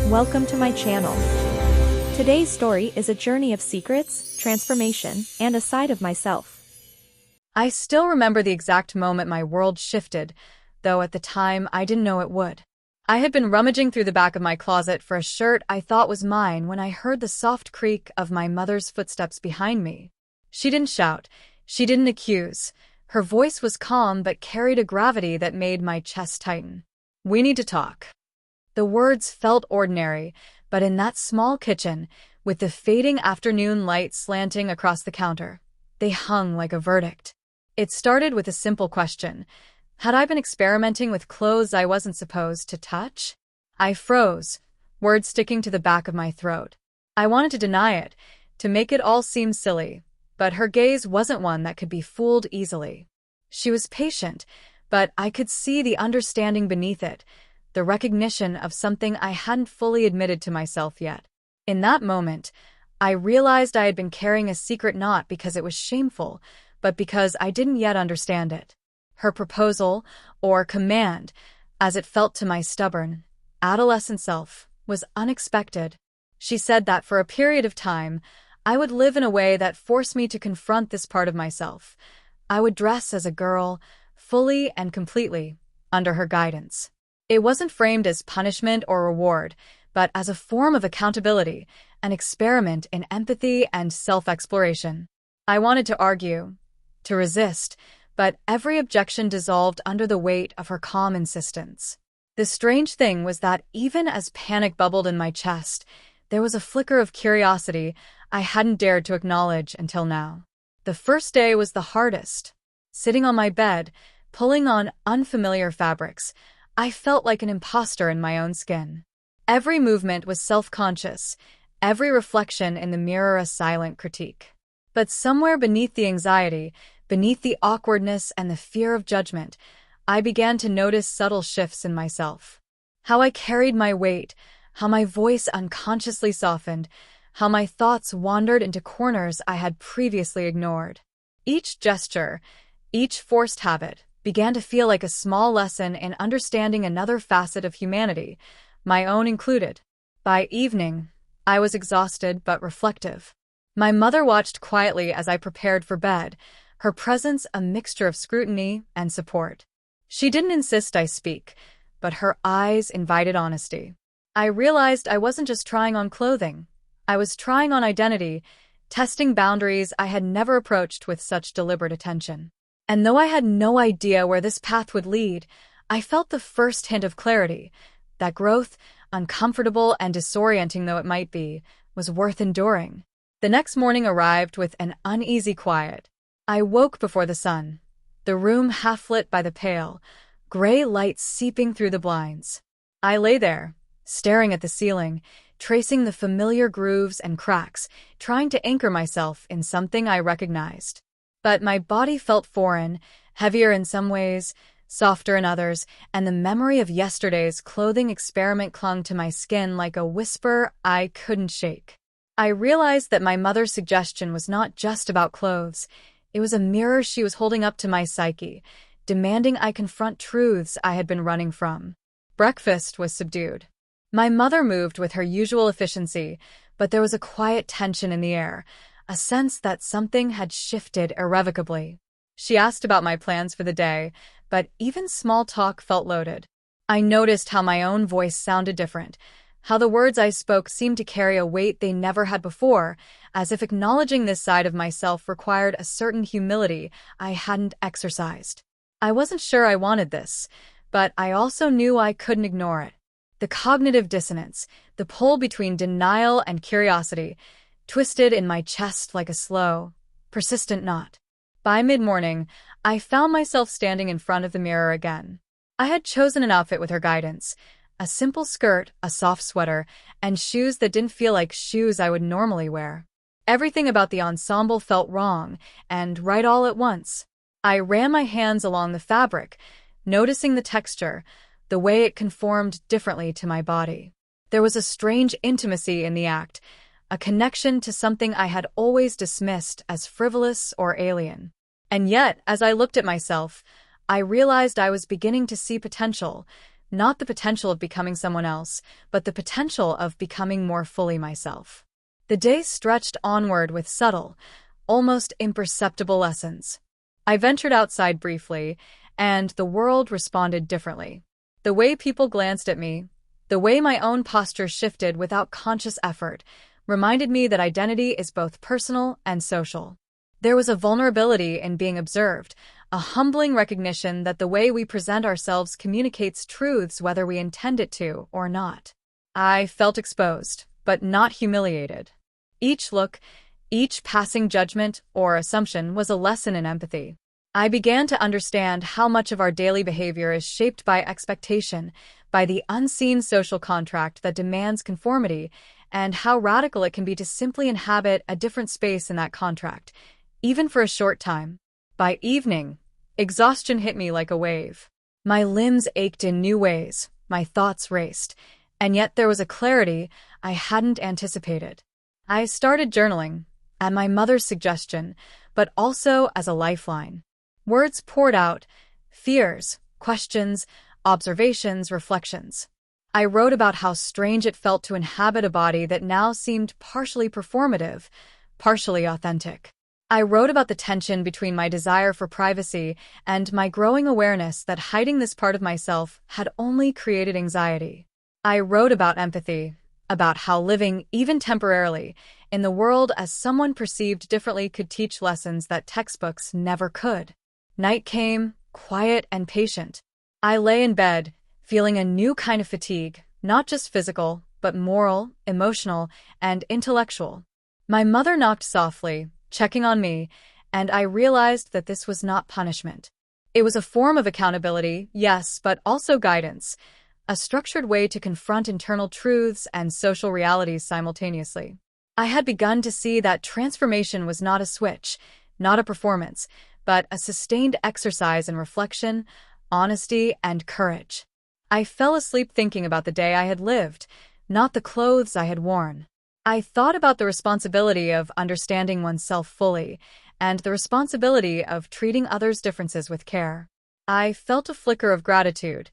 Welcome to my channel. Today's story is a journey of secrets, transformation, and a side of myself. I still remember the exact moment my world shifted, though at the time I didn't know it would. I had been rummaging through the back of my closet for a shirt I thought was mine when I heard the soft creak of my mother's footsteps behind me. She didn't shout. She didn't accuse. Her voice was calm but carried a gravity that made my chest tighten. "We need to talk." The words felt ordinary, but in that small kitchen, with the fading afternoon light slanting across the counter, they hung like a verdict. It started with a simple question. Had I been experimenting with clothes I wasn't supposed to touch? I froze, words sticking to the back of my throat. I wanted to deny it, to make it all seem silly, but her gaze wasn't one that could be fooled easily. She was patient, but I could see the understanding beneath it, the recognition of something I hadn't fully admitted to myself yet. In that moment, I realized I had been carrying a secret not because it was shameful, but because I didn't yet understand it. Her proposal, or command, as it felt to my stubborn, adolescent self, was unexpected. She said that for a period of time, I would live in a way that forced me to confront this part of myself. I would dress as a girl, fully and completely, under her guidance. It wasn't framed as punishment or reward, but as a form of accountability, an experiment in empathy and self-exploration. I wanted to argue, to resist, but every objection dissolved under the weight of her calm insistence. The strange thing was that even as panic bubbled in my chest, there was a flicker of curiosity I hadn't dared to acknowledge until now. The first day was the hardest. Sitting on my bed, pulling on unfamiliar fabrics, I felt like an imposter in my own skin. Every movement was self-conscious, every reflection in the mirror a silent critique. But somewhere beneath the anxiety, beneath the awkwardness and the fear of judgment, I began to notice subtle shifts in myself. How I carried my weight, how my voice unconsciously softened, how my thoughts wandered into corners I had previously ignored. Each gesture, each forced habit, began to feel like a small lesson in understanding another facet of humanity, my own included. By evening, I was exhausted but reflective. My mother watched quietly as I prepared for bed, her presence a mixture of scrutiny and support. She didn't insist I speak, but her eyes invited honesty. I realized I wasn't just trying on clothing. I was trying on identity, testing boundaries I had never approached with such deliberate attention. And though I had no idea where this path would lead, I felt the first hint of clarity, that growth, uncomfortable and disorienting though it might be, was worth enduring. The next morning arrived with an uneasy quiet. I woke before the sun, the room half lit by the pale, gray light seeping through the blinds. I lay there, staring at the ceiling, tracing the familiar grooves and cracks, trying to anchor myself in something I recognized. But my body felt foreign, heavier in some ways, softer in others, and the memory of yesterday's clothing experiment clung to my skin like a whisper I couldn't shake. I realized that my mother's suggestion was not just about clothes. It was a mirror she was holding up to my psyche, demanding I confront truths I had been running from. Breakfast was subdued. My mother moved with her usual efficiency, but there was a quiet tension in the air, a sense that something had shifted irrevocably. She asked about my plans for the day, but even small talk felt loaded. I noticed how my own voice sounded different, how the words I spoke seemed to carry a weight they never had before, as if acknowledging this side of myself required a certain humility I hadn't exercised. I wasn't sure I wanted this, but I also knew I couldn't ignore it. The cognitive dissonance, the pull between denial and curiosity, twisted in my chest like a slow, persistent knot. By mid-morning, I found myself standing in front of the mirror again. I had chosen an outfit with her guidance, a simple skirt, a soft sweater, and shoes that didn't feel like shoes I would normally wear. Everything about the ensemble felt wrong, and right all at once. I ran my hands along the fabric, noticing the texture, the way it conformed differently to my body. There was a strange intimacy in the act, a connection to something I had always dismissed as frivolous or alien. And yet, as I looked at myself, I realized I was beginning to see potential, not the potential of becoming someone else, but the potential of becoming more fully myself. The day stretched onward with subtle, almost imperceptible lessons. I ventured outside briefly, and the world responded differently. The way people glanced at me, the way my own posture shifted without conscious effort, reminded me that identity is both personal and social. There was a vulnerability in being observed, a humbling recognition that the way we present ourselves communicates truths whether we intend it to or not. I felt exposed, but not humiliated. Each look, each passing judgment or assumption was a lesson in empathy. I began to understand how much of our daily behavior is shaped by expectation, by the unseen social contract that demands conformity, and how radical it can be to simply inhabit a different space in that contract, even for a short time. By evening, exhaustion hit me like a wave. My limbs ached in new ways, my thoughts raced, and yet there was a clarity I hadn't anticipated. I started journaling, at my mother's suggestion, but also as a lifeline. Words poured out, fears, questions, observations, reflections. I wrote about how strange it felt to inhabit a body that now seemed partially performative, partially authentic. I wrote about the tension between my desire for privacy and my growing awareness that hiding this part of myself had only created anxiety. I wrote about empathy, about how living, even temporarily, in the world as someone perceived differently could teach lessons that textbooks never could. Night came, quiet and patient. I lay in bed, feeling a new kind of fatigue, not just physical, but moral, emotional, and intellectual. My mother knocked softly, checking on me, and I realized that this was not punishment. It was a form of accountability, yes, but also guidance, a structured way to confront internal truths and social realities simultaneously. I had begun to see that transformation was not a switch, not a performance, but a sustained exercise in reflection, honesty, and courage. I fell asleep thinking about the day I had lived, not the clothes I had worn. I thought about the responsibility of understanding oneself fully, and the responsibility of treating others' differences with care. I felt a flicker of gratitude,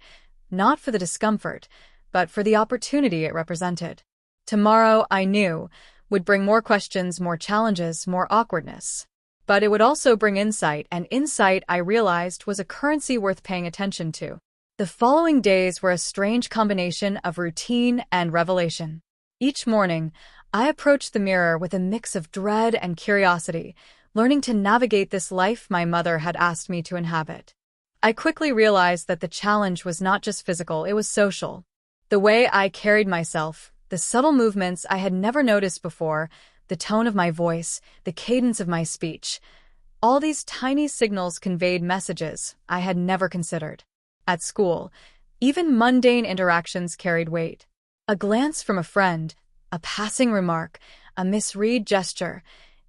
not for the discomfort, but for the opportunity it represented. Tomorrow, I knew, would bring more questions, more challenges, more awkwardness. But it would also bring insight, and insight, I realized, was a currency worth paying attention to. The following days were a strange combination of routine and revelation. Each morning, I approached the mirror with a mix of dread and curiosity, learning to navigate this life my mother had asked me to inhabit. I quickly realized that the challenge was not just physical, it was social. The way I carried myself, the subtle movements I had never noticed before, the tone of my voice, the cadence of my speech, all these tiny signals conveyed messages I had never considered. At school, even mundane interactions carried weight. A glance from a friend, a passing remark, a misread gesture,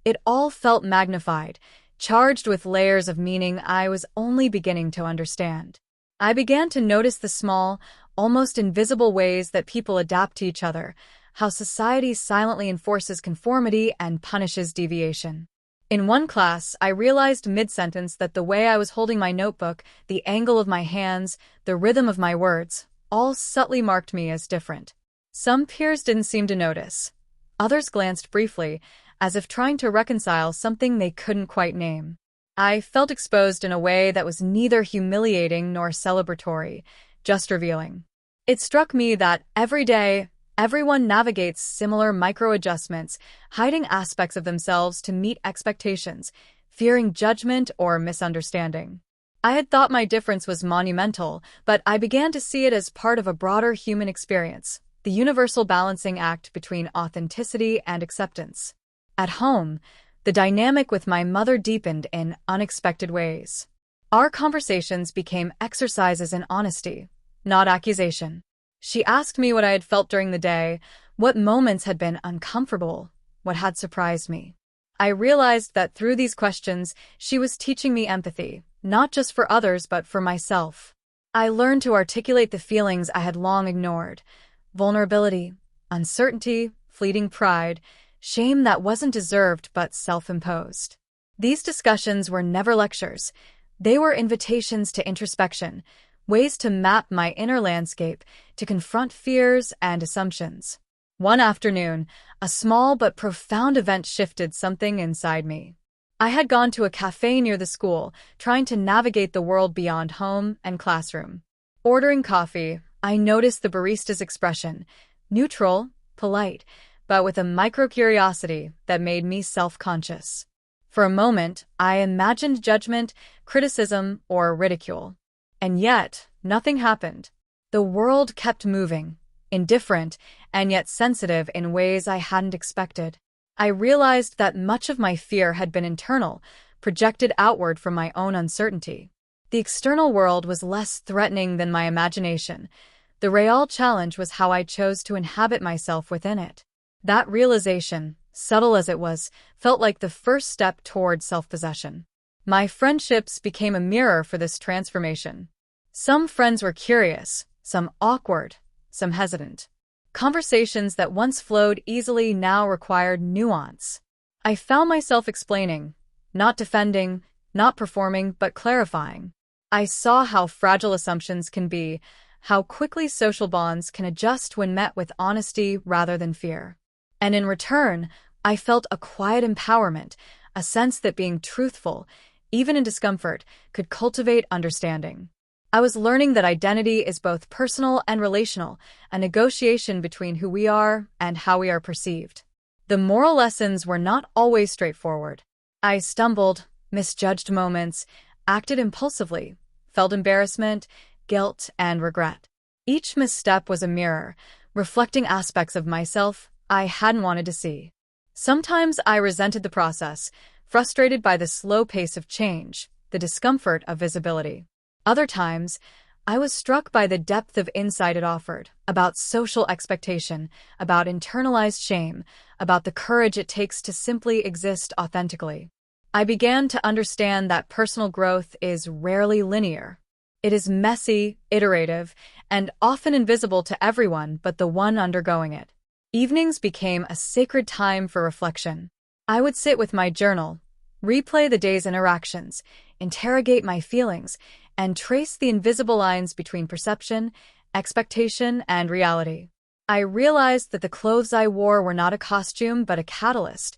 it all felt magnified, charged with layers of meaning I was only beginning to understand. I began to notice the small, almost invisible ways that people adapt to each other, how society silently enforces conformity and punishes deviation. In one class, I realized mid-sentence that the way I was holding my notebook, the angle of my hands, the rhythm of my words, all subtly marked me as different. Some peers didn't seem to notice. Others glanced briefly, as if trying to reconcile something they couldn't quite name. I felt exposed in a way that was neither humiliating nor celebratory, just revealing. It struck me that every day, everyone navigates similar micro-adjustments, hiding aspects of themselves to meet expectations, fearing judgment or misunderstanding. I had thought my difference was monumental, but I began to see it as part of a broader human experience, the universal balancing act between authenticity and acceptance. At home, the dynamic with my mother deepened in unexpected ways. Our conversations became exercises in honesty, not accusation. She asked me what I had felt during the day, what moments had been uncomfortable, what had surprised me. I realized that through these questions, she was teaching me empathy, not just for others but for myself. I learned to articulate the feelings I had long ignored: vulnerability, uncertainty, fleeting pride, shame that wasn't deserved but self-imposed. These discussions were never lectures. They were invitations to introspection, ways to map my inner landscape, to confront fears and assumptions. One afternoon, a small but profound event shifted something inside me. I had gone to a cafe near the school, trying to navigate the world beyond home and classroom. Ordering coffee, I noticed the barista's expression, neutral, polite, but with a micro-curiosity that made me self-conscious. For a moment, I imagined judgment, criticism, or ridicule. And yet, nothing happened. The world kept moving, indifferent, and yet sensitive in ways I hadn't expected. I realized that much of my fear had been internal, projected outward from my own uncertainty. The external world was less threatening than my imagination. The real challenge was how I chose to inhabit myself within it. That realization, subtle as it was, felt like the first step toward self-possession. My friendships became a mirror for this transformation. Some friends were curious, some awkward, some hesitant. Conversations that once flowed easily now required nuance. I found myself explaining, not defending, not performing, but clarifying. I saw how fragile assumptions can be, how quickly social bonds can adjust when met with honesty rather than fear. And in return, I felt a quiet empowerment, a sense that being truthful, even in discomfort, could cultivate understanding. I was learning that identity is both personal and relational, a negotiation between who we are and how we are perceived. The moral lessons were not always straightforward. I stumbled, misjudged moments, acted impulsively, felt embarrassment, guilt, and regret. Each misstep was a mirror, reflecting aspects of myself I hadn't wanted to see. Sometimes I resented the process, frustrated by the slow pace of change, the discomfort of visibility. Other times, I was struck by the depth of insight it offered, about social expectation, about internalized shame, about the courage it takes to simply exist authentically. I began to understand that personal growth is rarely linear. It is messy, iterative, and often invisible to everyone but the one undergoing it. Evenings became a sacred time for reflection. I would sit with my journal, replay the day's interactions, interrogate my feelings, and trace the invisible lines between perception, expectation, and reality. I realized that the clothes I wore were not a costume but a catalyst,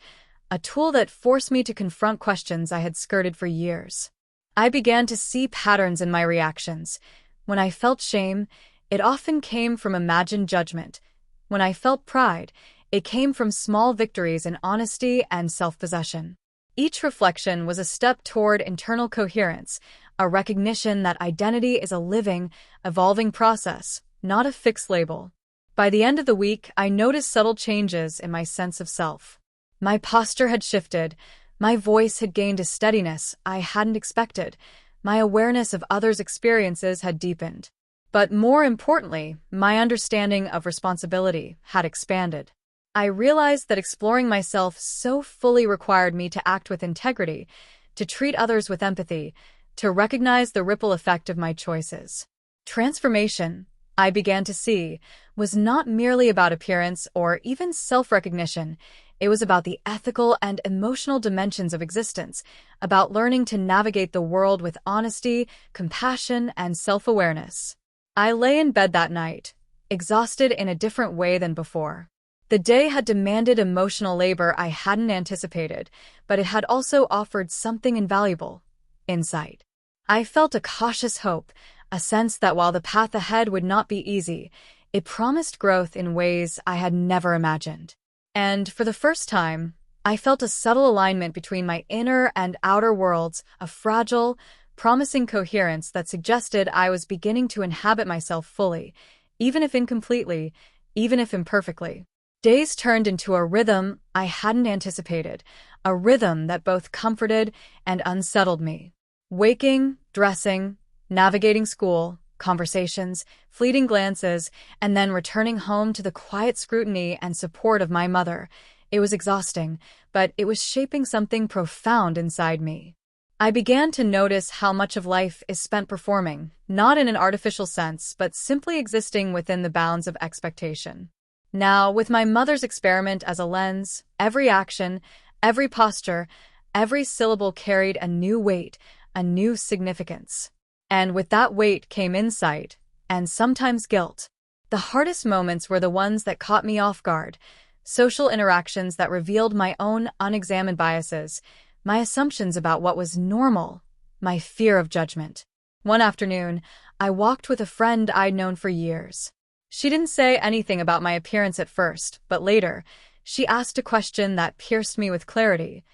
a tool that forced me to confront questions I had skirted for years. I began to see patterns in my reactions. When I felt shame, it often came from imagined judgment. When I felt pride, it came from small victories in honesty and self-possession. Each reflection was a step toward internal coherence, a recognition that identity is a living, evolving process, not a fixed label. By the end of the week, I noticed subtle changes in my sense of self. My posture had shifted, my voice had gained a steadiness I hadn't expected, my awareness of others' experiences had deepened. But more importantly, my understanding of responsibility had expanded. I realized that exploring myself so fully required me to act with integrity, to treat others with empathy, to recognize the ripple effect of my choices. Transformation, I began to see, was not merely about appearance or even self-recognition. It was about the ethical and emotional dimensions of existence, about learning to navigate the world with honesty, compassion, and self-awareness. I lay in bed that night, exhausted in a different way than before. The day had demanded emotional labor I hadn't anticipated, but it had also offered something invaluable: insight. I felt a cautious hope, a sense that while the path ahead would not be easy, it promised growth in ways I had never imagined. And for the first time, I felt a subtle alignment between my inner and outer worlds, a fragile, promising coherence that suggested I was beginning to inhabit myself fully, even if incompletely, even if imperfectly. Days turned into a rhythm I hadn't anticipated, a rhythm that both comforted and unsettled me. Waking, dressing, navigating school, conversations, fleeting glances, and then returning home to the quiet scrutiny and support of my mother. It was exhausting, but it was shaping something profound inside me. I began to notice how much of life is spent performing, not in an artificial sense, but simply existing within the bounds of expectation. Now, with my mother's experiment as a lens, every action, every posture, every syllable carried a new weight, a new significance. And with that weight came insight, and sometimes guilt. The hardest moments were the ones that caught me off guard, social interactions that revealed my own unexamined biases, my assumptions about what was normal, my fear of judgment. One afternoon, I walked with a friend I'd known for years. She didn't say anything about my appearance at first, but later, she asked a question that pierced me with clarity.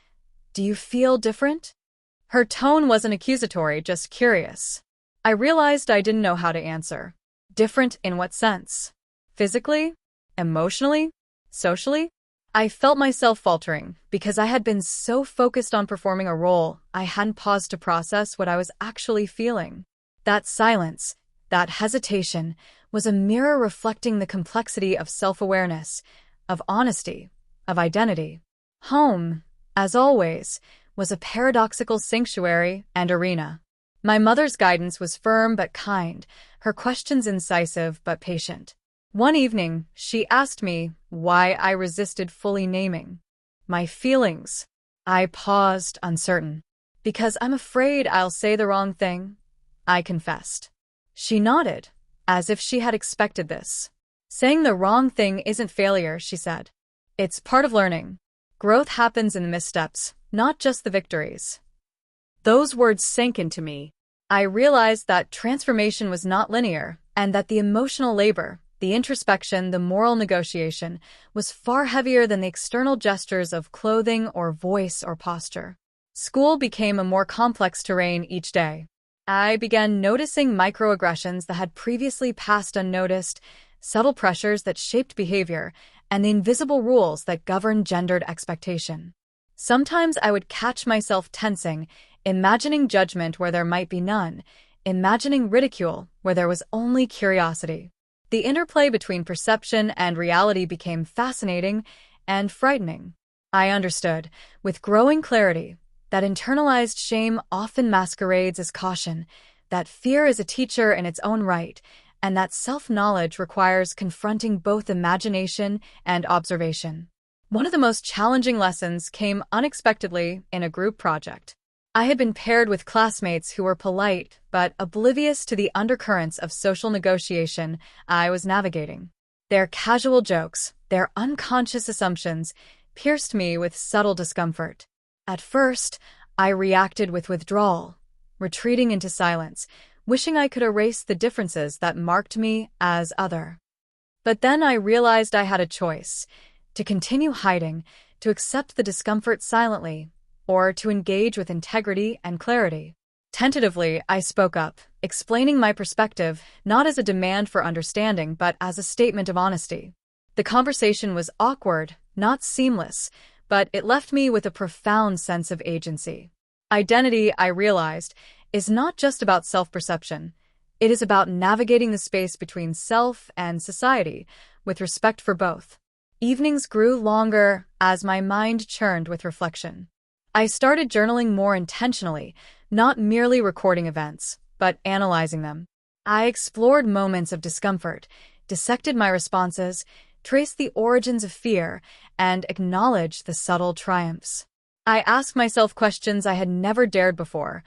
"Do you feel different?" Her tone wasn't accusatory, just curious. I realized I didn't know how to answer. Different in what sense? Physically? Emotionally? Socially? I felt myself faltering because I had been so focused on performing a role, I hadn't paused to process what I was actually feeling. That silence, that hesitation, was a mirror reflecting the complexity of self-awareness, of honesty, of identity. Home, as always, was a paradoxical sanctuary and arena. My mother's guidance was firm but kind, her questions incisive but patient. One evening, she asked me why I resisted fully naming my feelings. I paused, uncertain. "Because I'm afraid I'll say the wrong thing," I confessed. She nodded, as if she had expected this. "Saying the wrong thing isn't failure," she said. "It's part of learning. Growth happens in the missteps, not just the victories." Those words sank into me. I realized that transformation was not linear, and that the emotional labor, the introspection, the moral negotiation, was far heavier than the external gestures of clothing or voice or posture. School became a more complex terrain each day. I began noticing microaggressions that had previously passed unnoticed, subtle pressures that shaped behavior, and the invisible rules that govern gendered expectation. Sometimes I would catch myself tensing, imagining judgment where there might be none, imagining ridicule where there was only curiosity. The interplay between perception and reality became fascinating and frightening. I understood, with growing clarity, that internalized shame often masquerades as caution, that fear is a teacher in its own right, and that self-knowledge requires confronting both imagination and observation. One of the most challenging lessons came unexpectedly in a group project. I had been paired with classmates who were polite but oblivious to the undercurrents of social negotiation I was navigating. Their casual jokes, their unconscious assumptions, pierced me with subtle discomfort. At first, I reacted with withdrawal, retreating into silence, wishing I could erase the differences that marked me as other. But then I realized I had a choice: to continue hiding, to accept the discomfort silently, or to engage with integrity and clarity. Tentatively, I spoke up, explaining my perspective not as a demand for understanding but as a statement of honesty. The conversation was awkward, not seamless, but it left me with a profound sense of agency. Identity, I realized, is not just about self-perception. It is about navigating the space between self and society, with respect for both. Evenings grew longer as my mind churned with reflection. I started journaling more intentionally, not merely recording events, but analyzing them. I explored moments of discomfort, dissected my responses, traced the origins of fear, and acknowledged the subtle triumphs. I asked myself questions I had never dared before.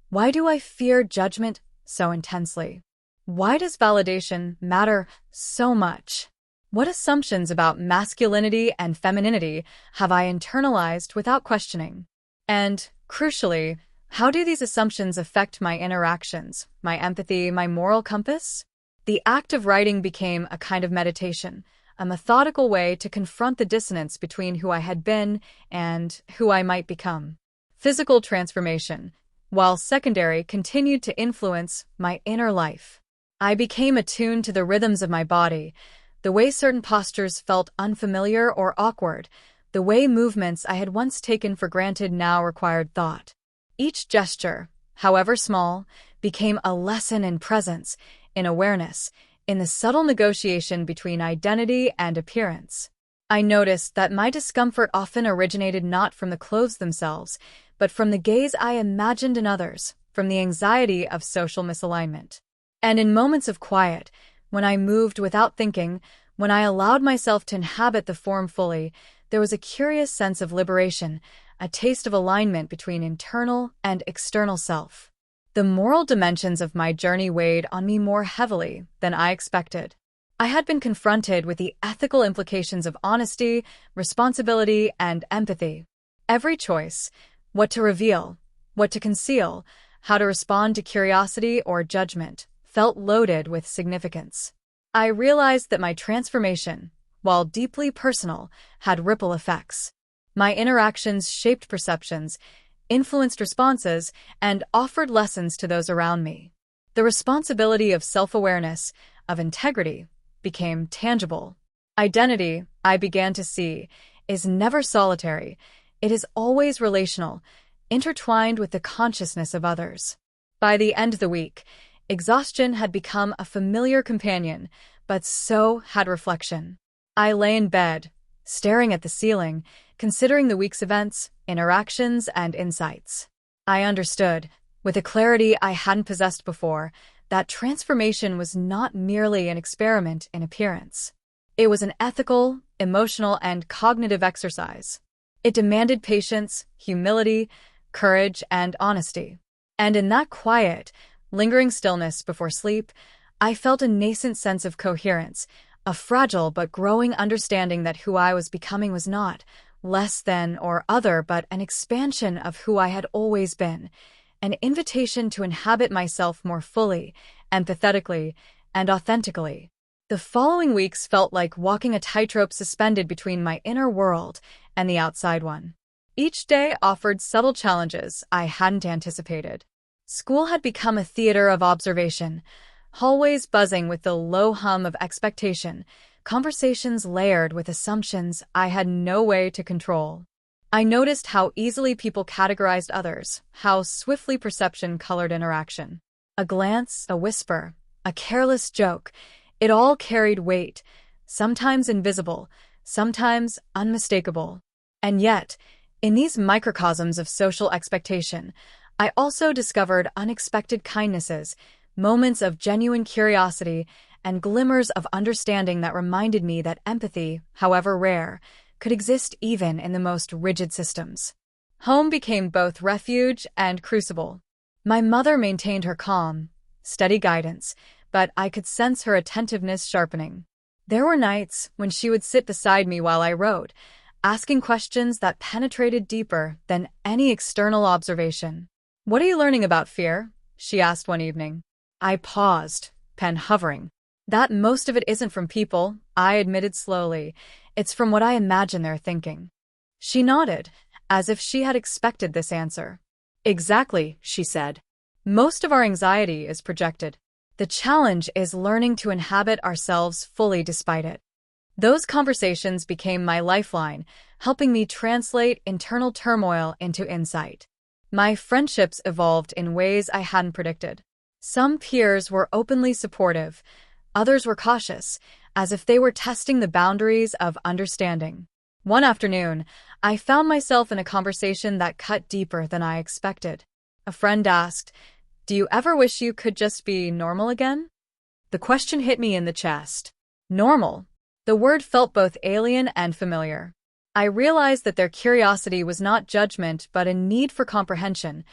Why do I fear judgment so intensely? Why does validation matter so much? What assumptions about masculinity and femininity have I internalized without questioning? And, crucially, how do these assumptions affect my interactions, my empathy, my moral compass? The act of writing became a kind of meditation, a methodical way to confront the dissonance between who I had been and who I might become. Physical transformation, while secondary, continued to influence my inner life. I became attuned to the rhythms of my body, the way certain postures felt unfamiliar or awkward, the way movements I had once taken for granted now required thought. Each gesture, however small, became a lesson in presence, in awareness, in the subtle negotiation between identity and appearance. I noticed that my discomfort often originated not from the clothes themselves, but from the gaze I imagined in others, from the anxiety of social misalignment. And in moments of quiet, when I moved without thinking, when I allowed myself to inhabit the form fully, there was a curious sense of liberation, a taste of alignment between internal and external self. The moral dimensions of my journey weighed on me more heavily than I expected. I had been confronted with the ethical implications of honesty, responsibility, and empathy. Every choice, what to reveal, what to conceal, how to respond to curiosity or judgment, felt loaded with significance. I realized that my transformation, while deeply personal, had ripple effects. My interactions shaped perceptions, influenced responses, and offered lessons to those around me. The responsibility of self-awareness, of integrity, became tangible. Identity, I began to see, is never solitary. It is always relational, intertwined with the consciousness of others. By the end of the week, exhaustion had become a familiar companion, but so had reflection. I lay in bed, staring at the ceiling, considering the week's events, interactions, and insights. I understood, with a clarity I hadn't possessed before, that transformation was not merely an experiment in appearance. It was an ethical, emotional, and cognitive exercise. It demanded patience, humility, courage, and honesty. And in that quiet, lingering stillness before sleep, I felt a nascent sense of coherence, a fragile but growing understanding that who I was becoming was not less than or other, but an expansion of who I had always been, an invitation to inhabit myself more fully, empathetically, and authentically. The following weeks felt like walking a tightrope suspended between my inner world and the outside one. Each day offered subtle challenges I hadn't anticipated. School had become a theater of observation, hallways buzzing with the low hum of expectation, conversations layered with assumptions I had no way to control. I noticed how easily people categorized others, how swiftly perception colored interaction. A glance, a whisper, a careless joke, it all carried weight, sometimes invisible, sometimes unmistakable. And yet, in these microcosms of social expectation, I also discovered unexpected kindnesses, moments of genuine curiosity, and glimmers of understanding that reminded me that empathy, however rare, could exist even in the most rigid systems. Home became both refuge and crucible. My mother maintained her calm, steady guidance, but I could sense her attentiveness sharpening. There were nights when she would sit beside me while I wrote, asking questions that penetrated deeper than any external observation. "What are you learning about fear?" she asked one evening. I paused, pen hovering. "That most of it isn't from people," I admitted slowly. "It's from what I imagine they're thinking." She nodded, as if she had expected this answer. "Exactly," she said. "Most of our anxiety is projected. The challenge is learning to inhabit ourselves fully despite it." Those conversations became my lifeline, helping me translate internal turmoil into insight. My friendships evolved in ways I hadn't predicted. Some peers were openly supportive, others were cautious, as if they were testing the boundaries of understanding. One afternoon, I found myself in a conversation that cut deeper than I expected. A friend asked, "Do you ever wish you could just be normal again?" The question hit me in the chest. Normal. The word felt both alien and familiar. I realized that their curiosity was not judgment but a need for comprehension,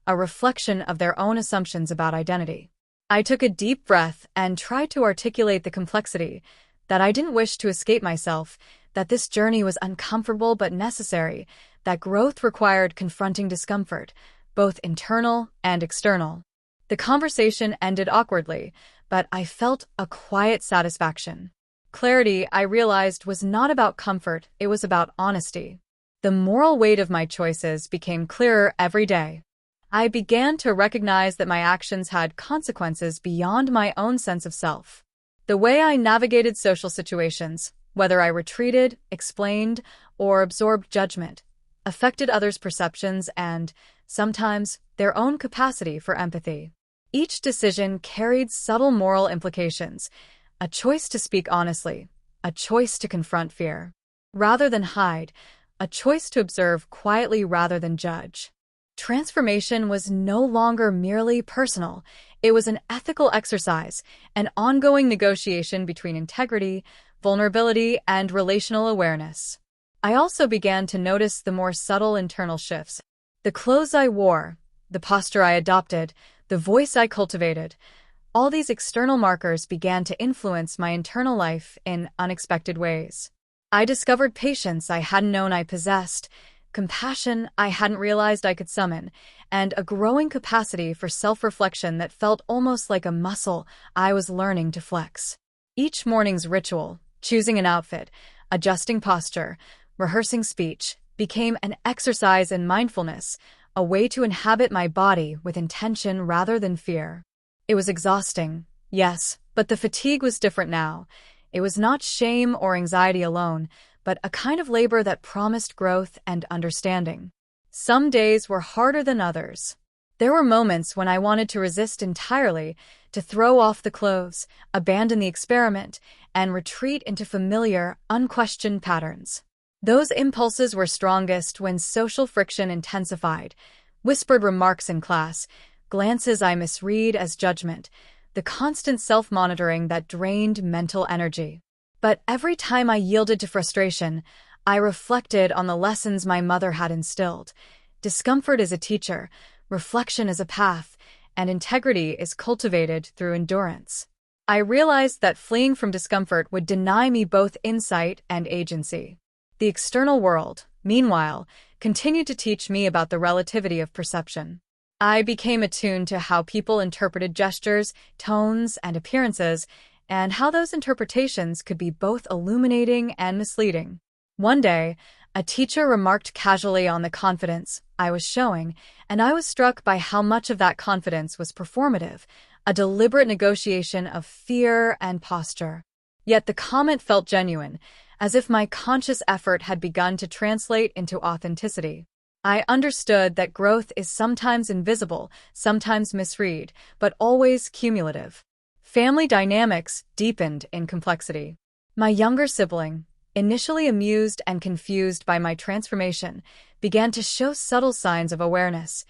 a reflection of their own assumptions about identity. I took a deep breath and tried to articulate the complexity, that I didn't wish to escape myself, that this journey was uncomfortable but necessary, that growth required confronting discomfort, both internal and external. The conversation ended awkwardly, but I felt a quiet satisfaction. Clarity, I realized, was not about comfort, it was about honesty. The moral weight of my choices became clearer every day. I began to recognize that my actions had consequences beyond my own sense of self. The way I navigated social situations, whether I retreated, explained, or absorbed judgment, affected others' perceptions and, sometimes, their own capacity for empathy. Each decision carried subtle moral implications, a choice to speak honestly, a choice to confront fear, rather than hide, a choice to observe quietly rather than judge. Transformation was no longer merely personal, it was an ethical exercise, an ongoing negotiation between integrity, vulnerability, and relational awareness. I also began to notice the more subtle internal shifts. The clothes I wore, the posture I adopted, the voice I cultivated. All these external markers began to influence my internal life in unexpected ways. I discovered patience I hadn't known I possessed, compassion I hadn't realized I could summon, and a growing capacity for self-reflection that felt almost like a muscle I was learning to flex. Each morning's ritual, choosing an outfit, adjusting posture, rehearsing speech, became an exercise in mindfulness, a way to inhabit my body with intention rather than fear. It was exhausting, yes, but the fatigue was different now. It was not shame or anxiety alone, but a kind of labor that promised growth and understanding. Some days were harder than others. There were moments when I wanted to resist entirely, to throw off the clothes, abandon the experiment, and retreat into familiar, unquestioned patterns. Those impulses were strongest when social friction intensified, whispered remarks in class, glances I misread as judgment, the constant self-monitoring that drained mental energy. But every time I yielded to frustration, I reflected on the lessons my mother had instilled. Discomfort is a teacher, reflection is a path, and integrity is cultivated through endurance. I realized that fleeing from discomfort would deny me both insight and agency. The external world, meanwhile, continued to teach me about the relativity of perception. I became attuned to how people interpreted gestures, tones, and appearances, and how those interpretations could be both illuminating and misleading. One day, a teacher remarked casually on the confidence I was showing, and I was struck by how much of that confidence was performative, a deliberate negotiation of fear and posture. Yet the comment felt genuine, as if my conscious effort had begun to translate into authenticity. I understood that growth is sometimes invisible, sometimes misread, but always cumulative. Family dynamics deepened in complexity. My younger sibling, initially amused and confused by my transformation, began to show subtle signs of awareness,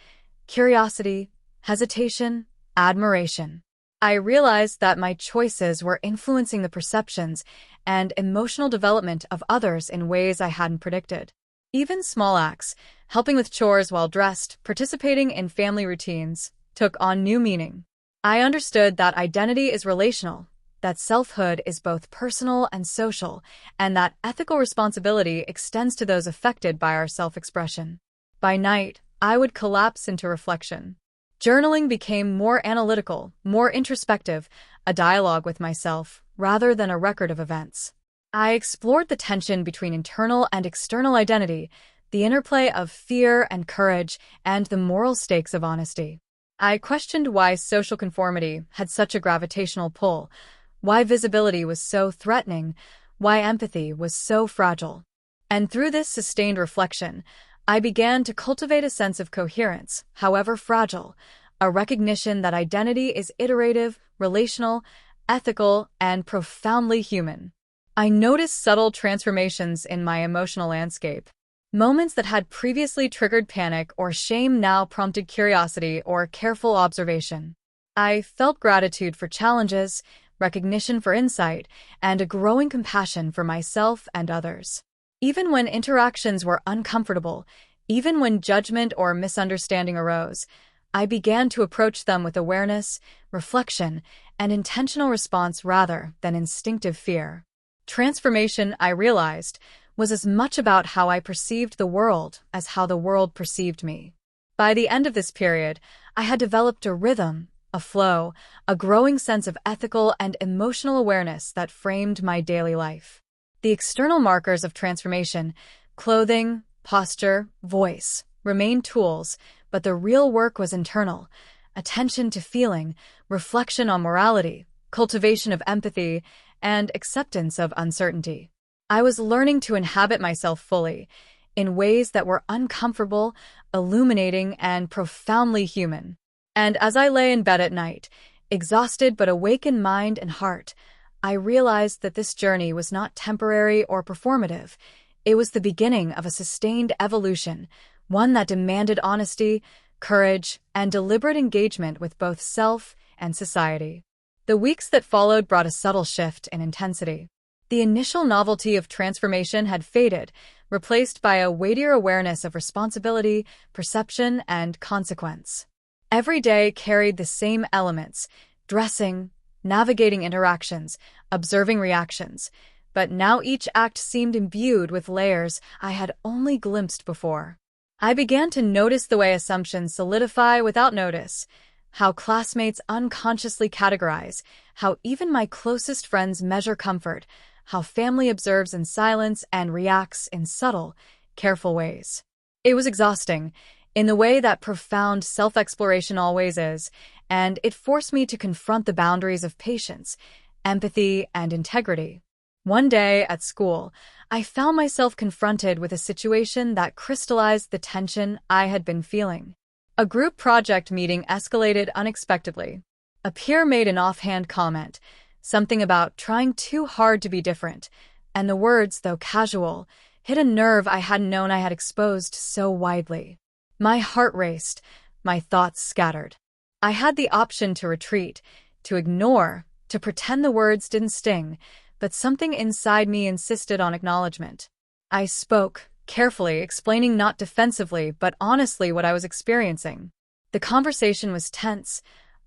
curiosity, hesitation, admiration. I realized that my choices were influencing the perceptions and emotional development of others in ways I hadn't predicted. Even small acts, helping with chores while dressed, participating in family routines, took on new meaning. I understood that identity is relational, that selfhood is both personal and social, and that ethical responsibility extends to those affected by our self-expression. By night, I would collapse into reflection. Journaling became more analytical, more introspective, a dialogue with myself, rather than a record of events. I explored the tension between internal and external identity, the interplay of fear and courage, and the moral stakes of honesty. I questioned why social conformity had such a gravitational pull, why visibility was so threatening, why empathy was so fragile. And through this sustained reflection, I began to cultivate a sense of coherence, however fragile, a recognition that identity is iterative, relational, ethical, and profoundly human. I noticed subtle transformations in my emotional landscape. Moments that had previously triggered panic or shame now prompted curiosity or careful observation. I felt gratitude for challenges, recognition for insight, and a growing compassion for myself and others. Even when interactions were uncomfortable, even when judgment or misunderstanding arose, I began to approach them with awareness, reflection, and intentional response rather than instinctive fear. Transformation, I realized, was as much about how I perceived the world as how the world perceived me. By the end of this period, I had developed a rhythm, a flow, a growing sense of ethical and emotional awareness that framed my daily life. The external markers of transformation, clothing, posture, voice, remained tools, but the real work was internal: attention to feeling, reflection on morality, cultivation of empathy, and acceptance of uncertainty. I was learning to inhabit myself fully, in ways that were uncomfortable, illuminating, and profoundly human. And as I lay in bed at night, exhausted but awake in mind and heart, I realized that this journey was not temporary or performative. It was the beginning of a sustained evolution, one that demanded honesty, courage, and deliberate engagement with both self and society. The weeks that followed brought a subtle shift in intensity. The initial novelty of transformation had faded, replaced by a weightier awareness of responsibility, perception, and consequence. Every day carried the same elements: dressing, navigating interactions, observing reactions. But now each act seemed imbued with layers I had only glimpsed before. I began to notice the way assumptions solidify without notice, how classmates unconsciously categorize, how even my closest friends measure comfort, how family observes in silence and reacts in subtle, careful ways. It was exhausting, in the way that profound self-exploration always is, and it forced me to confront the boundaries of patience, empathy, and integrity. One day at school, I found myself confronted with a situation that crystallized the tension I had been feeling. A group project meeting escalated unexpectedly. A peer made an offhand comment, something about trying too hard to be different, and the words, though casual, hit a nerve I hadn't known I had exposed so widely. My heart raced, my thoughts scattered. I had the option to retreat, to ignore, to pretend the words didn't sting, but something inside me insisted on acknowledgement. I spoke, carefully, explaining not defensively but honestly what I was experiencing. The conversation was tense,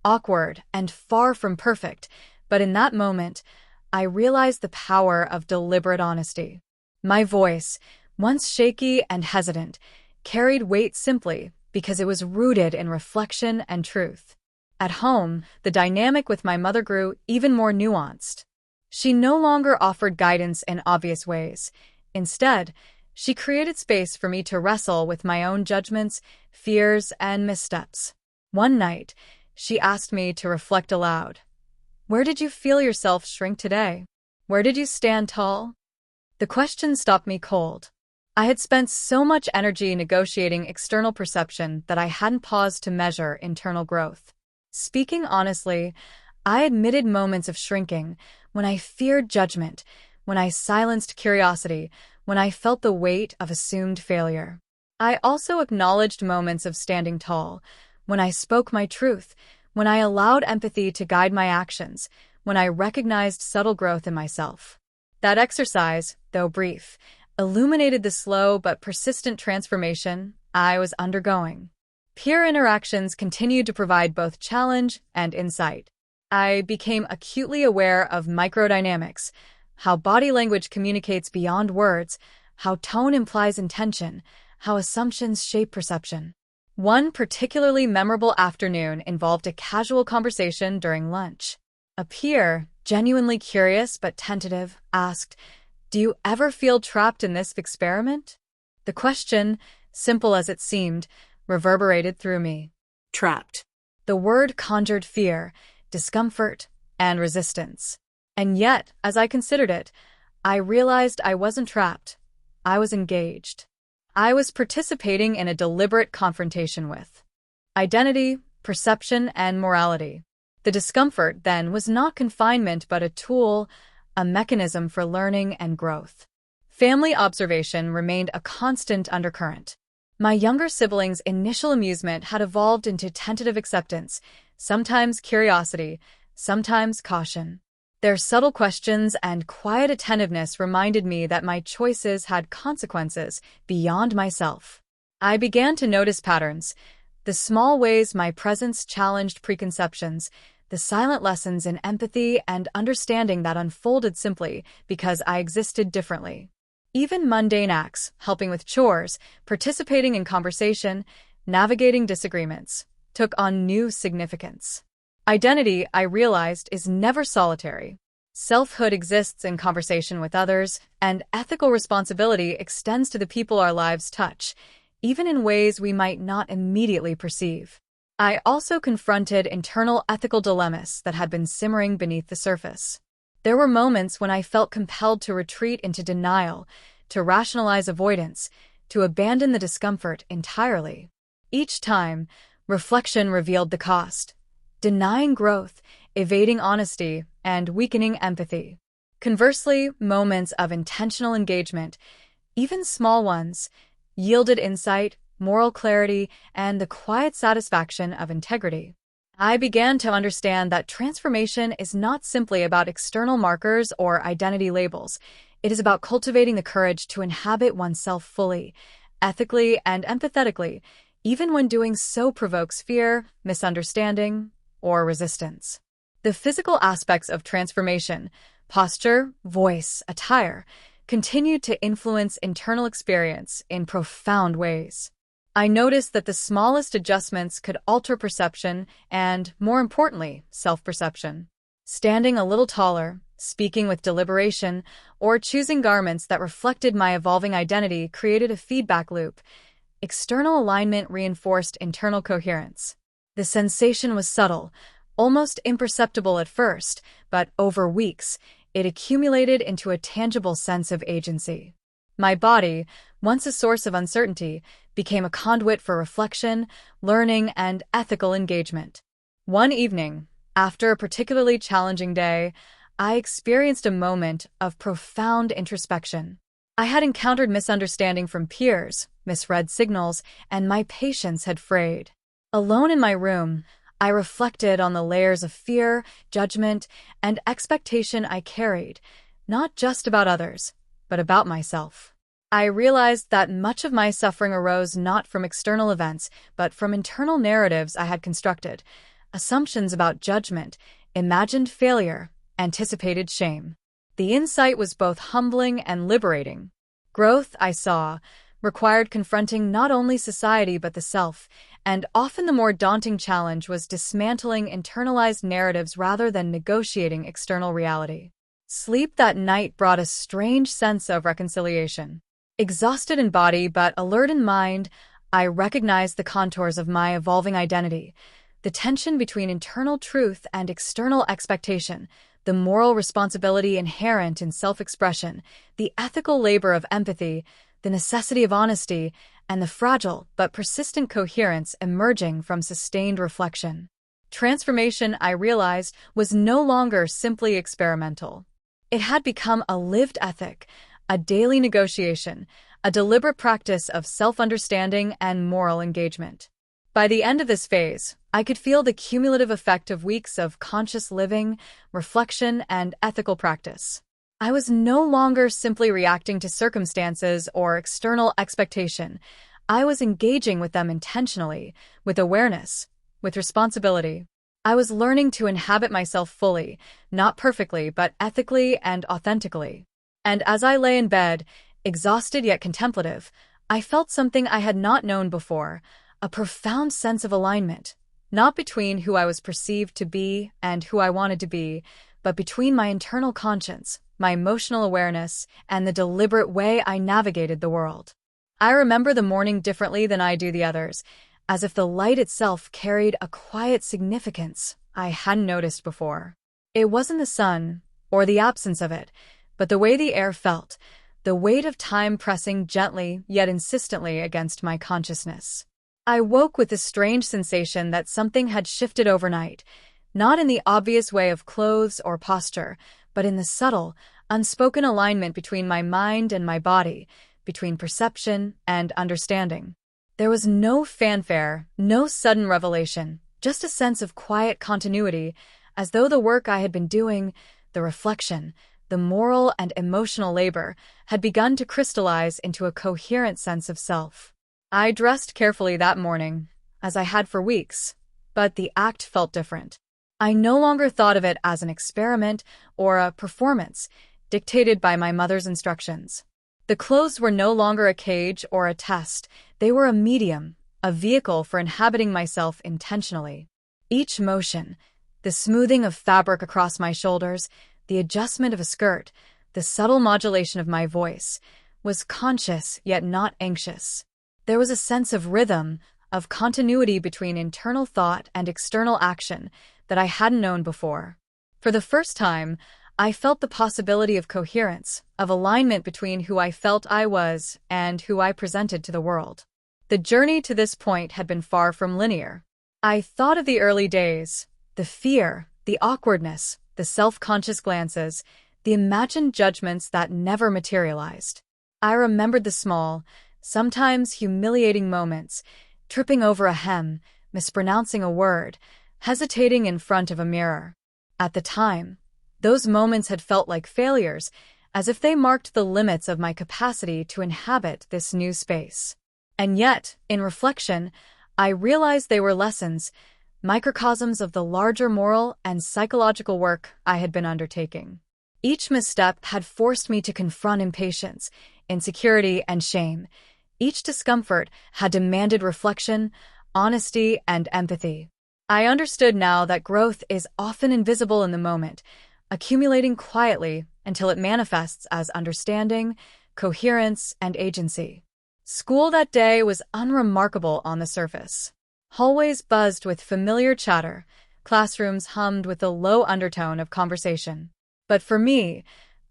awkward, and far from perfect, but in that moment, I realized the power of deliberate honesty. My voice, once shaky and hesitant, carried weight simply because it was rooted in reflection and truth. At home, the dynamic with my mother grew even more nuanced. She no longer offered guidance in obvious ways. Instead, she created space for me to wrestle with my own judgments, fears, and missteps. One night, she asked me to reflect aloud. Where did you feel yourself shrink today? Where did you stand tall? The question stopped me cold. I had spent so much energy negotiating external perception that I hadn't paused to measure internal growth. Speaking honestly, I admitted moments of shrinking, when I feared judgment, when I silenced curiosity, when I felt the weight of assumed failure. I also acknowledged moments of standing tall, when I spoke my truth, when I allowed empathy to guide my actions, when I recognized subtle growth in myself. That exercise, though brief, illuminated the slow but persistent transformation I was undergoing. Peer interactions continued to provide both challenge and insight. I became acutely aware of microdynamics, how body language communicates beyond words, how tone implies intention, how assumptions shape perception. One particularly memorable afternoon involved a casual conversation during lunch. A peer, genuinely curious but tentative, asked, "Do you ever feel trapped in this experiment?" The question, simple as it seemed, reverberated through me. Trapped. The word conjured fear, discomfort, and resistance. And yet, as I considered it, I realized I wasn't trapped. I was engaged. I was participating in a deliberate confrontation with identity, perception, and morality. The discomfort, then, was not confinement but a tool, a mechanism for learning and growth. Family observation remained a constant undercurrent. My younger siblings' initial amusement had evolved into tentative acceptance, sometimes curiosity, sometimes caution. Their subtle questions and quiet attentiveness reminded me that my choices had consequences beyond myself. I began to notice patterns, the small ways my presence challenged preconceptions, the silent lessons in empathy and understanding that unfolded simply because I existed differently. Even mundane acts, helping with chores, participating in conversation, navigating disagreements, took on new significance. Identity, I realized, is never solitary. Selfhood exists in conversation with others, and ethical responsibility extends to the people our lives touch, even in ways we might not immediately perceive. I also confronted internal ethical dilemmas that had been simmering beneath the surface. There were moments when I felt compelled to retreat into denial, to rationalize avoidance, to abandon the discomfort entirely. Each time, reflection revealed the cost: denying growth, evading honesty, and weakening empathy. Conversely, moments of intentional engagement, even small ones, yielded insight, moral clarity, and the quiet satisfaction of integrity. I began to understand that transformation is not simply about external markers or identity labels. It is about cultivating the courage to inhabit oneself fully, ethically and empathetically, even when doing so provokes fear, misunderstanding, or resistance. The physical aspects of transformation, posture, voice, attire, continued to influence internal experience in profound ways. I noticed that the smallest adjustments could alter perception and, more importantly, self-perception. Standing a little taller, speaking with deliberation, or choosing garments that reflected my evolving identity created a feedback loop. External alignment reinforced internal coherence. The sensation was subtle, almost imperceptible at first, but over weeks, it accumulated into a tangible sense of agency. My body, once a source of uncertainty, became a conduit for reflection, learning, and ethical engagement. One evening, after a particularly challenging day, I experienced a moment of profound introspection. I had encountered misunderstanding from peers, misread signals, and my patience had frayed. Alone in my room, I reflected on the layers of fear, judgment, and expectation I carried, not just about others, but about myself. I realized that much of my suffering arose not from external events, but from internal narratives I had constructed, assumptions about judgment, imagined failure, anticipated shame. The insight was both humbling and liberating. Growth, I saw, required confronting not only society but the self, and often the more daunting challenge was dismantling internalized narratives rather than negotiating external reality. Sleep that night brought a strange sense of reconciliation. Exhausted in body but alert in mind, I recognized the contours of my evolving identity, the tension between internal truth and external expectation, the moral responsibility inherent in self-expression, the ethical labor of empathy, the necessity of honesty, and the fragile but persistent coherence emerging from sustained reflection. Transformation, I realized, was no longer simply experimental. It had become a lived ethic, a daily negotiation, a deliberate practice of self-understanding and moral engagement. By the end of this phase, I could feel the cumulative effect of weeks of conscious living, reflection, and ethical practice. I was no longer simply reacting to circumstances or external expectation. I was engaging with them intentionally, with awareness, with responsibility. I was learning to inhabit myself fully, not perfectly, but ethically and authentically. And as I lay in bed, exhausted yet contemplative, I felt something I had not known before, a profound sense of alignment, not between who I was perceived to be and who I wanted to be, but between my internal conscience, my emotional awareness, and the deliberate way I navigated the world. I remember the morning differently than I do the others, as if the light itself carried a quiet significance I hadn't noticed before. It wasn't the sun, or the absence of it, but the way the air felt, the weight of time pressing gently yet insistently against my consciousness. I woke with the strange sensation that something had shifted overnight, not in the obvious way of clothes or posture, but in the subtle, unspoken alignment between my mind and my body, between perception and understanding. There was no fanfare, no sudden revelation, just a sense of quiet continuity, as though the work I had been doing, the reflection, the moral and emotional labor, had begun to crystallize into a coherent sense of self. I dressed carefully that morning, as I had for weeks, but the act felt different. I no longer thought of it as an experiment or a performance, dictated by my mother's instructions. The clothes were no longer a cage or a test, they were a medium, a vehicle for inhabiting myself intentionally. Each motion, the smoothing of fabric across my shoulders, the adjustment of a skirt, the subtle modulation of my voice, was conscious yet not anxious. There was a sense of rhythm, of continuity between internal thought and external action that I hadn't known before. For the first time, I felt the possibility of coherence, of alignment between who I felt I was and who I presented to the world. The journey to this point had been far from linear. I thought of the early days, the fear, the awkwardness, the self-conscious glances, the imagined judgments that never materialized. I remembered the small, sometimes humiliating moments, tripping over a hem, mispronouncing a word, hesitating in front of a mirror. At the time, those moments had felt like failures, as if they marked the limits of my capacity to inhabit this new space. And yet, in reflection, I realized they were lessons, microcosms of the larger moral and psychological work I had been undertaking. Each misstep had forced me to confront impatience, insecurity, and shame. Each discomfort had demanded reflection, honesty, and empathy. I understood now that growth is often invisible in the moment, accumulating quietly until it manifests as understanding, coherence, and agency. School that day was unremarkable on the surface. Hallways buzzed with familiar chatter, classrooms hummed with a low undertone of conversation. But for me,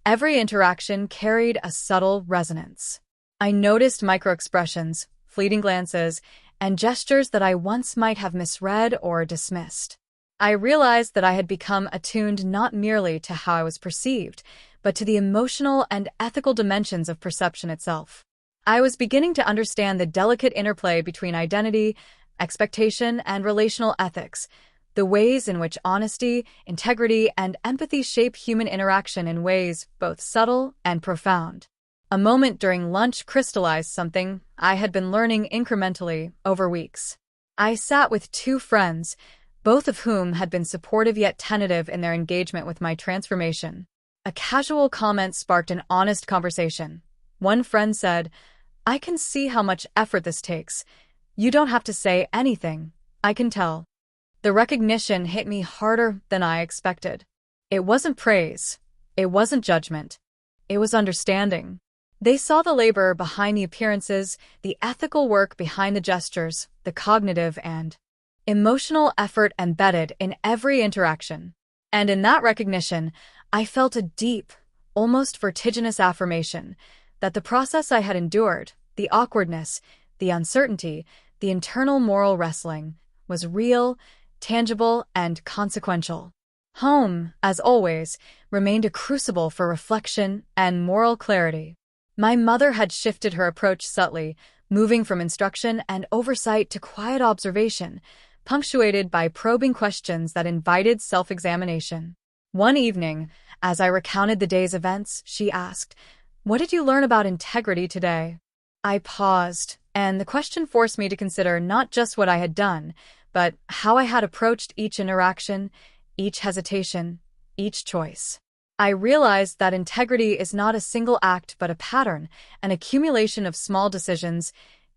every interaction carried a subtle resonance. I noticed microexpressions, fleeting glances, and gestures that I once might have misread or dismissed. I realized that I had become attuned not merely to how I was perceived, but to the emotional and ethical dimensions of perception itself. I was beginning to understand the delicate interplay between identity, expectation, and relational ethics, the ways in which honesty, integrity, and empathy shape human interaction in ways both subtle and profound. A moment during lunch crystallized something I had been learning incrementally over weeks. I sat with two friends, both of whom had been supportive yet tentative in their engagement with my transformation. A casual comment sparked an honest conversation. One friend said, "I can see how much effort this takes. You don't have to say anything. I can tell." The recognition hit me harder than I expected. It wasn't praise. It wasn't judgment. It was understanding. They saw the labor behind the appearances, the ethical work behind the gestures, the cognitive and emotional effort embedded in every interaction. And in that recognition, I felt a deep, almost vertiginous affirmation that the process I had endured, the awkwardness, the uncertainty, the internal moral wrestling, was real, tangible, and consequential. Home, as always, remained a crucible for reflection and moral clarity. My mother had shifted her approach subtly, moving from instruction and oversight to quiet observation, punctuated by probing questions that invited self-examination. One evening, as I recounted the day's events, she asked, "What did you learn about integrity today?" I paused, and the question forced me to consider not just what I had done, but how I had approached each interaction, each hesitation, each choice. I realized that integrity is not a single act but a pattern, an accumulation of small decisions,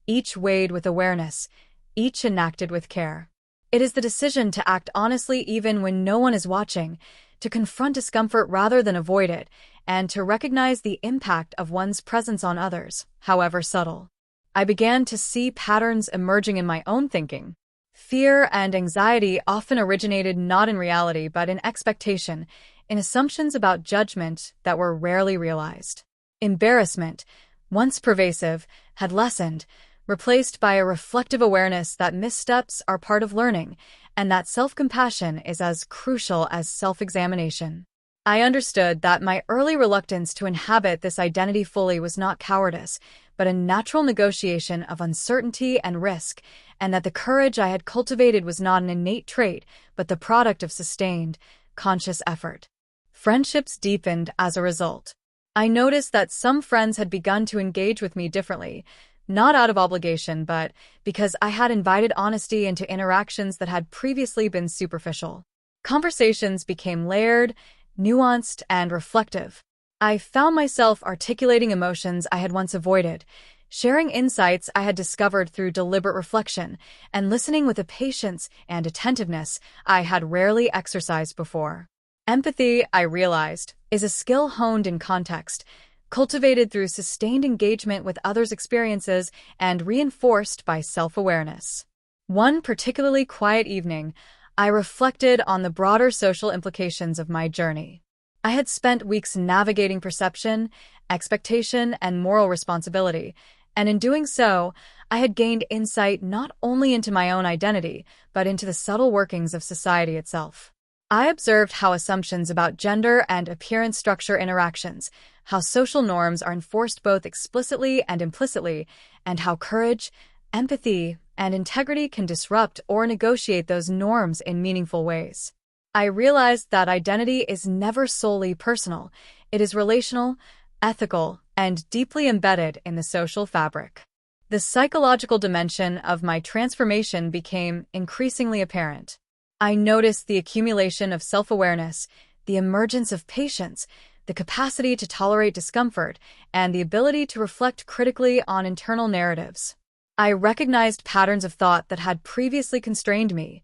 each weighed with awareness, each enacted with care. It is the decision to act honestly even when no one is watching, to confront discomfort rather than avoid it, and to recognize the impact of one's presence on others, however subtle. I began to see patterns emerging in my own thinking. Fear and anxiety often originated not in reality but in expectation, in assumptions about judgment that were rarely realized. Embarrassment, once pervasive, had lessened, replaced by a reflective awareness that missteps are part of learning, and that self-compassion is as crucial as self-examination. I understood that my early reluctance to inhabit this identity fully was not cowardice, but a natural negotiation of uncertainty and risk, and that the courage I had cultivated was not an innate trait, but the product of sustained, conscious effort. Friendships deepened as a result. I noticed that some friends had begun to engage with me differently, not out of obligation, but because I had invited honesty into interactions that had previously been superficial. Conversations became layered, nuanced, and reflective. I found myself articulating emotions I had once avoided, sharing insights I had discovered through deliberate reflection, and listening with a patience and attentiveness I had rarely exercised before. Empathy, I realized, is a skill honed in context, cultivated through sustained engagement with others' experiences and reinforced by self-awareness. One particularly quiet evening, I reflected on the broader social implications of my journey. I had spent weeks navigating perception, expectation, and moral responsibility, and in doing so, I had gained insight not only into my own identity, but into the subtle workings of society itself. I observed how assumptions about gender and appearance structure interactions, how social norms are enforced both explicitly and implicitly, and how courage, empathy, and integrity can disrupt or negotiate those norms in meaningful ways. I realized that identity is never solely personal. It is relational, ethical, and deeply embedded in the social fabric. The psychological dimension of my transformation became increasingly apparent. I noticed the accumulation of self-awareness, the emergence of patience, the capacity to tolerate discomfort, and the ability to reflect critically on internal narratives. I recognized patterns of thought that had previously constrained me: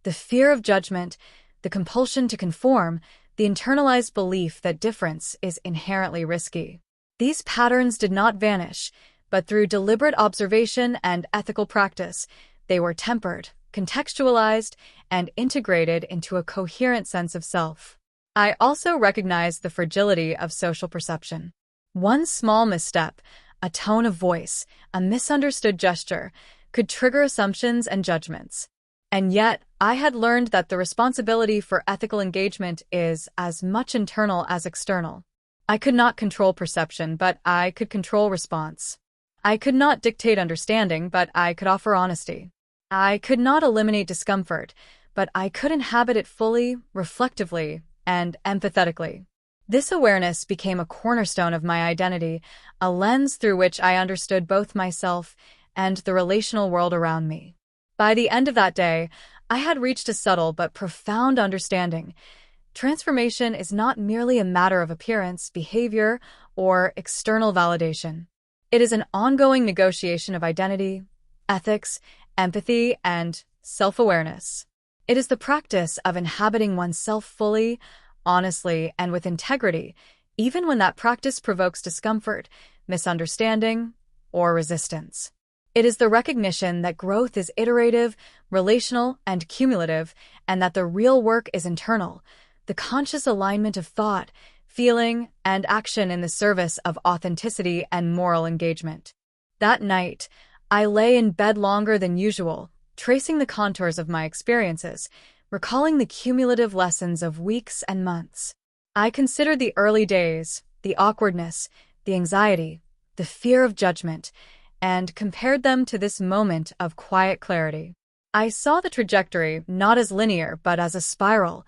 the fear of judgment, the compulsion to conform, the internalized belief that difference is inherently risky. These patterns did not vanish, but through deliberate observation and ethical practice, they were tempered, contextualized, and integrated into a coherent sense of self. I also recognized the fragility of social perception. One small misstep, a tone of voice, a misunderstood gesture, could trigger assumptions and judgments. And yet, I had learned that the responsibility for ethical engagement is as much internal as external. I could not control perception, but I could control response. I could not dictate understanding, but I could offer honesty. I could not eliminate discomfort, but I could inhabit it fully, reflectively, and empathetically. This awareness became a cornerstone of my identity, a lens through which I understood both myself and the relational world around me. By the end of that day, I had reached a subtle but profound understanding. Transformation is not merely a matter of appearance, behavior, or external validation. It is an ongoing negotiation of identity, ethics, empathy, and self-awareness. It is the practice of inhabiting oneself fully, honestly, and with integrity, even when that practice provokes discomfort, misunderstanding, or resistance. It is the recognition that growth is iterative, relational, and cumulative, and that the real work is internal, the conscious alignment of thought, feeling, and action in the service of authenticity and moral engagement. That night, I lay in bed longer than usual, tracing the contours of my experiences, recalling the cumulative lessons of weeks and months. I considered the early days, the awkwardness, the anxiety, the fear of judgment, and compared them to this moment of quiet clarity. I saw the trajectory not as linear but as a spiral,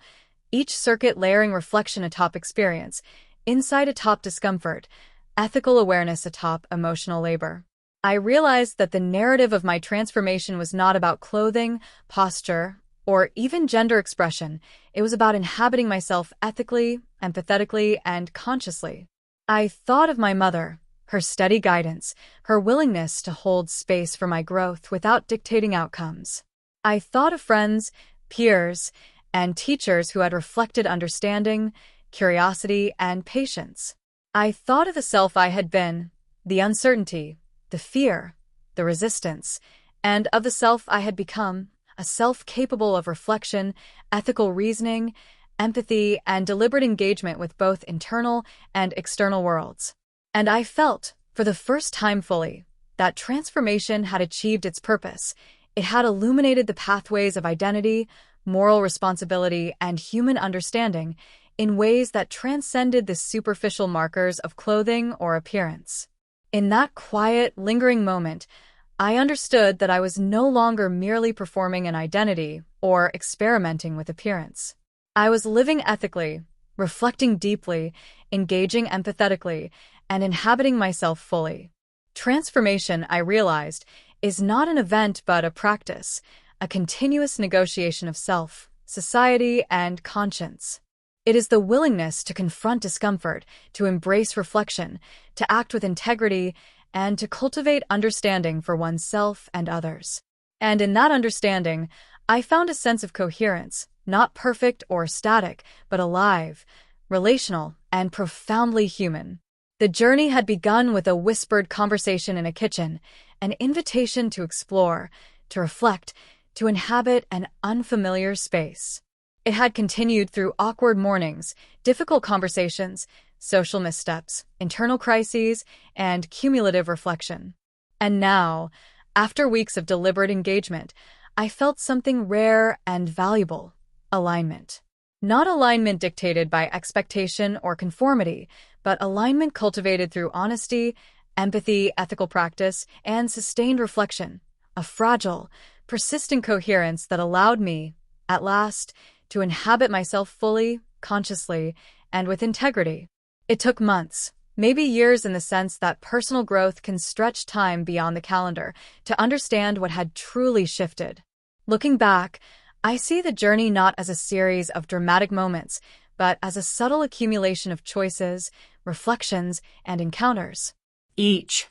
each circuit layering reflection atop experience, insight atop discomfort, ethical awareness atop emotional labor. I realized that the narrative of my transformation was not about clothing, posture, or even gender expression. It was about inhabiting myself ethically, empathetically, and consciously. I thought of my mother, her steady guidance, her willingness to hold space for my growth without dictating outcomes. I thought of friends, peers, and teachers who had reflected understanding, curiosity, and patience. I thought of the self I had been, the uncertainty, the fear, the resistance, and of the self I had become, a self capable of reflection, ethical reasoning, empathy, and deliberate engagement with both internal and external worlds. And I felt, for the first time fully, that transformation had achieved its purpose. It had illuminated the pathways of identity, moral responsibility, and human understanding in ways that transcended the superficial markers of clothing or appearance. In that quiet, lingering moment, I understood that I was no longer merely performing an identity or experimenting with appearance. I was living ethically, reflecting deeply, engaging empathetically, and inhabiting myself fully. Transformation, I realized, is not an event but a practice, a continuous negotiation of self, society, and conscience. It is the willingness to confront discomfort, to embrace reflection, to act with integrity, and to cultivate understanding for oneself and others. And in that understanding, I found a sense of coherence, not perfect or static, but alive, relational, and profoundly human. The journey had begun with a whispered conversation in a kitchen, an invitation to explore, to reflect, to inhabit an unfamiliar space. It had continued through awkward mornings, difficult conversations, social missteps, internal crises, and cumulative reflection. And now, after weeks of deliberate engagement, I felt something rare and valuable: alignment. Not alignment dictated by expectation or conformity, but alignment cultivated through honesty, empathy, ethical practice, and sustained reflection, a fragile, persistent coherence that allowed me, at last, to inhabit myself fully, consciously, and with integrity. It took months, Maybe years in the sense that personal growth can stretch time beyond the calendar to understand what had truly shifted. Looking back, I see the journey not as a series of dramatic moments, but as a subtle accumulation of choices, reflections, and encounters. Each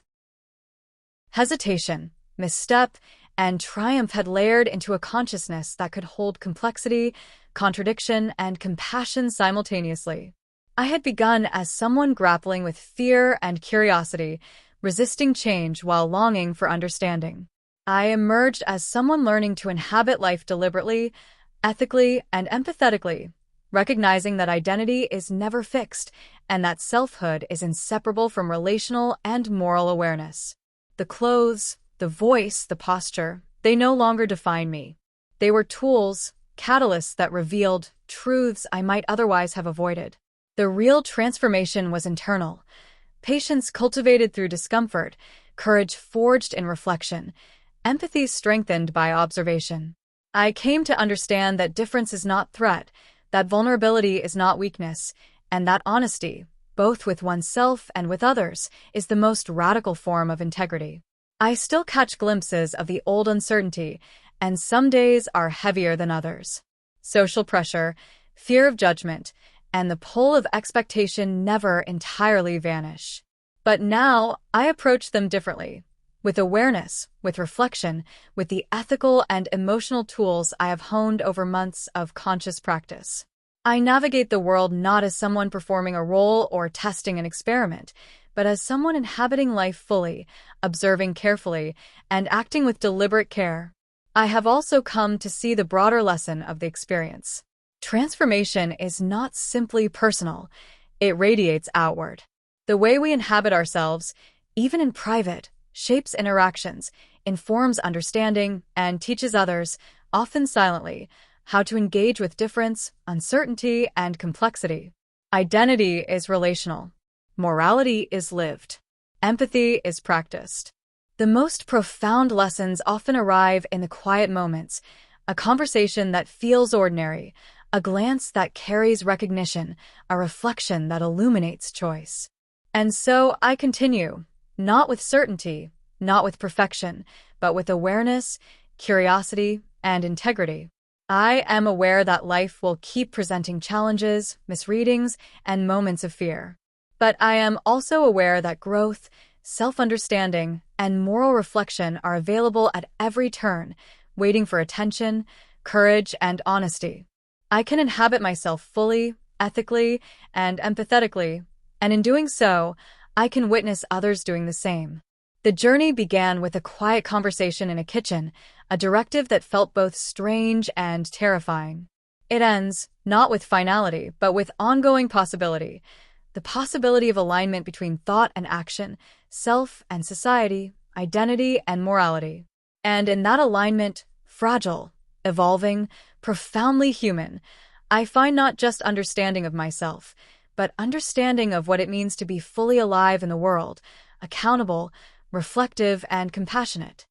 Hesitation, misstep, and triumph had layered into a consciousness that could hold complexity, contradiction, and compassion simultaneously. I had begun as someone grappling with fear and curiosity, resisting change while longing for understanding. I emerged as someone learning to inhabit life deliberately, ethically, and empathetically, recognizing that identity is never fixed and that selfhood is inseparable from relational and moral awareness. The clothes, the voice, the posture, they no longer define me. They were tools, catalysts that revealed truths I might otherwise have avoided. The real transformation was internal. Patience cultivated through discomfort, courage forged in reflection, empathy strengthened by observation. I came to understand that difference is not threat, that vulnerability is not weakness, and that honesty, both with oneself and with others, is the most radical form of integrity. I still catch glimpses of the old uncertainty, and some days are heavier than others. Social pressure, fear of judgment, and the pull of expectation never entirely vanish. But now I approach them differently, with awareness, with reflection, with the ethical and emotional tools I have honed over months of conscious practice. I navigate the world not as someone performing a role or testing an experiment, but as someone inhabiting life fully, observing carefully, and acting with deliberate care. I have also come to see the broader lesson of the experience. Transformation is not simply personal, it radiates outward. The way we inhabit ourselves, even in private, shapes interactions, informs understanding, and teaches others, often silently, how to engage with difference, uncertainty, and complexity. Identity is relational. Morality is lived. Empathy is practiced. The most profound lessons often arrive in the quiet moments, a conversation that feels ordinary, a glance that carries recognition, a reflection that illuminates choice. And so I continue, not with certainty, not with perfection, but with awareness, curiosity, and integrity. I am aware that life will keep presenting challenges, misreadings, and moments of fear. But I am also aware that growth, self-understanding, and moral reflection are available at every turn, waiting for attention, courage, and honesty. I can inhabit myself fully, ethically, and empathetically, and in doing so, I can witness others doing the same. The journey began with a quiet conversation in a kitchen, a directive that felt both strange and terrifying. It ends, not with finality, but with ongoing possibility. The possibility of alignment between thought and action, self and society, identity and morality. And in that alignment, fragile, evolving, profoundly human, I find not just understanding of myself, but understanding of what it means to be fully alive in the world, accountable, reflective, and compassionate.